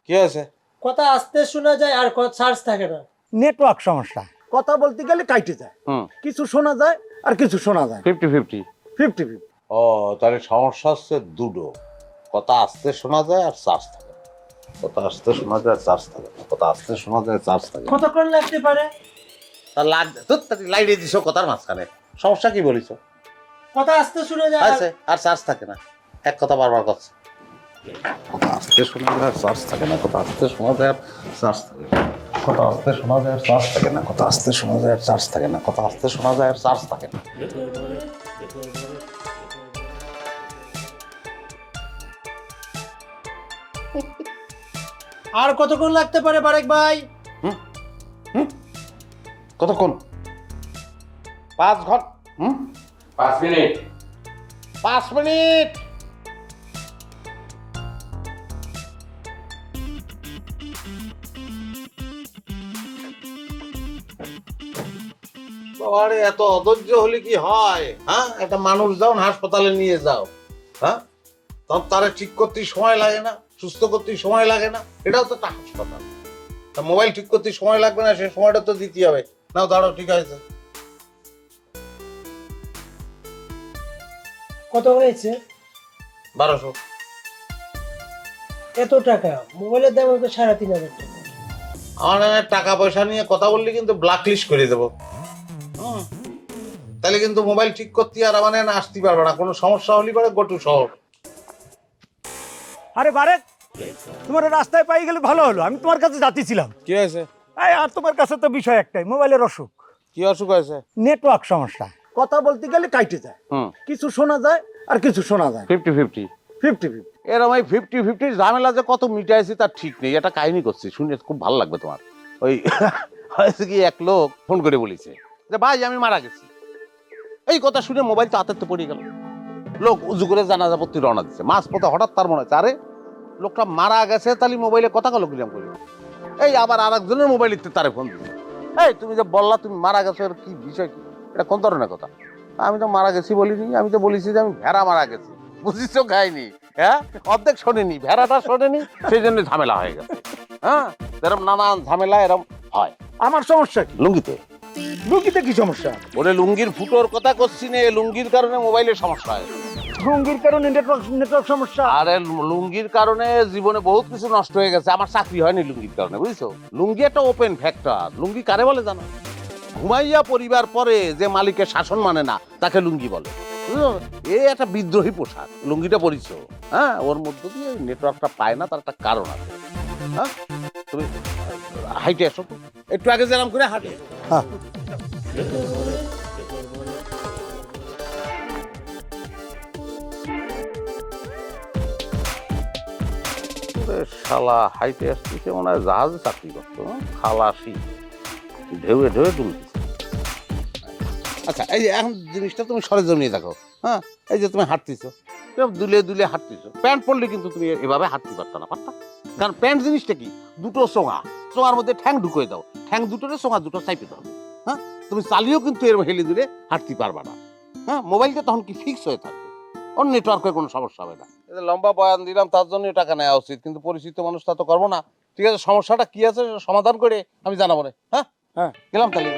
কি আছে? কথা আস্তে শোনা যায় আর চার্জ থাকে না। নেটওয়ার্ক সমস্যা, কথা বলতে গেলে কাইটে যায়, কিছু শোনা যায় আর কিছু শোনা যায় 50-50। 50-50। ও তাহলে সমস্যা হচ্ছে দুটো, কথা আস্তে শোনা যায় আর চার্জ থাকে না। কথা আস্তে শোনা যায় আর চার্জ থাকে না, কথা আস্তে শোনা যায় আর চার্জ থাকে না। কতক্ষণ লাগতে পারে? তা লাইটে দিছো কথার মাঝখানে, সমস্যা কি বলিস? কথা আস্তে শোনা যায় আছে আর চার্জ থাকে না, এক কথা বারবার করছে। কথা আস্তে শোনা যায় আর চার্জ থাকে না, কথা আস্তে শোনা যায় আর চার্জ থাকে না, কথা আস্তে শোনা যায় আর চার্জ থাকে না, কথা আস্তে শোনা যায় আর চার্জ থাকে না, কথা আস্তে শোনা যায় আর চার্জ থাকে না। আর কতক্ষণ লাগতে পারে বারেক ভাই? কতক্ষণ? 5 ঘন্টা। 5 মিনিট। 5 মিনিট। আরে এত অধৈর্য হলে কি হয়? হ্যাঁ, একটা মানুষ যাও হাসপাতালে নিয়ে যাও, হ্যাঁ, তখন তারা ঠিক করতে সময় লাগে না, সুস্থ করতে সময় লাগে না, এটাও তো একটা হাসপাতাল। তা মোবাইল ঠিক করতে সময় লাগবে না, সে সময়টা তো দিতে হবে। নাও দাঁড়াও, ঠিক আছে। কত হয়েছে? 1200। এত টাকা? মোবাইলের দাম হতো 3500 টাকা। আমার টাকা পয়সা নিয়ে কথা বললে কিন্তু ব্ল্যাক লিস্ট করে দেবো। তাহলে কিন্তু মোবাইল ঠিক করতে আর আমার না আসতে পারবে না, কোনো সমস্যা হলে পরে গোটু শহর। আরে বারেক, তোমার রাস্তায় পাই গেলে ভালো হলো, আমি তোমার কাছে যাচ্ছিলাম। কি হয়েছে? এই আর তোমার কাছে তো বিষয় একটাই, মোবাইলের অসুখ, কি অসুখ হয়েছে? নেটওয়ার্ক সমস্যা, কথা বলতে গেলে কাইটে যায়, কিছু শোনা যায় আর কিছু শোনা যায় 50-50। 50-50। এরকম এই 50-50 ঝামেলা যে কত মিটাইছি তার ঠিক নেই। একটা কাহিনী করছি, শুনে খুব ভালো লাগবে তোমার। ওই হয়েছে কি, এক লোক ফোন করে বলেছে যে ভাই আমি মারা গেছি। এই কথা শুনে মোবাইল তো হাতের তো পড়ে গেল। লোক উজু করে জানাজা পত্তি রওনা দিচ্ছে, মাঝ পথে হঠাৎ তার মনে হচ্ছে আরে লোকটা মারা গেছে, তাহলে মোবাইলে কথা কল কিলাম করি। এই আবার আর একজনের মোবাইল তারে ফোন দিচ্ছে, এই তুমি যে বললা তুমি মারা গেছো, এর কি বিষয়, কি এটা কোন ধরনের কথা? আমি তো মারা গেছি বলিনি, আমি তো বলেছি যে আমি ভেড়া মারা গেছি। বুঝিস খাইনি, হ্যাঁ, অর্ধেক শোনেনি, ভেড়াটা শোনেনি, সেই জন্য ঝামেলা হয়ে গেছে। হ্যাঁ, এরকম নানান ঝামেলা এরকম হয়। আমার সমস্যা কি? লুঙ্গিতে। লুঙ্গিতে কি সমস্যা? ওরে লুঙ্গির ফুটোর কথা করছি নে, লুঙ্গির কারণে মোবাইলের সমস্যা হয়। লুঙ্গির কারণে নেটওয়ার্ক সমস্যা? আরে লুঙ্গির কারণে জীবনে বহুত কিছু নষ্ট হয়ে গেছে, আমার চাকরি হয়নি লুঙ্গির কারণে, বুঝছো? লুঙ্গি একটা ওপেন ফ্যাক্টর। লুঙ্গি কারে বলে জানো? ঘুমাইয়া পরিবার পরে যে মালিকের শাসন মানে না তাকে লুঙ্গি বলে, বুঝলো? এই একটা বিদ্রোহী পোশাক লুঙ্গিটা পরিছ। হ্যাঁ, ওর মধ্য দিয়ে নেটওয়ার্কটা পায় না, তার একটা কারণ আছে। হ্যাঁ, তুমি হাইটে আসো তো, একটু আগে যেরাম করে হাঁটে। হ্যাঁ। শালা হাইটে আসতেছে, মনে হয় জাহাজে চাকরি করতো। খালাসি ঢেউয়ে ঢেউয়ে তুলতেছে। আচ্ছা, এই যে এখন জিনিসটা তুমি সরেজমিনে দেখো। হ্যাঁ, এই যে তুমি হাঁটতেছো, দুলে দুলে হাঁটতেছো, প্যান্ট পরলে কিন্তু তুমি এভাবে হাঁটতে পারতো না, পারতা? কারণ প্যান্ট জিনিসটা কি, দুটো সোঙা, সোঙার মধ্যে ঠ্যাং ঢুকিয়ে দাও, ঠ্যাং দুটোরে সোঙা দুটো চাইপে দাও। হ্যাঁ, তুমি চালিয়েও কিন্তু এর হেলে দুলে হাঁটতে পারবা না। হ্যাঁ, মোবাইলটা তখন কি ফিক্স হয়ে থাকবে, ওর নেটওয়ার্কের কোনো সমস্যা হবে না। লম্বা বয়ান দিলাম, তার জন্য টাকা নেওয়া উচিত, কিন্তু পরিচিত মানুষ তা তো করবো না। ঠিক আছে, সমস্যাটা কি আছে সমাধান করে আমি জানাবো রে। হ্যাঁ, হ্যাঁ, গেলাম তাহলে।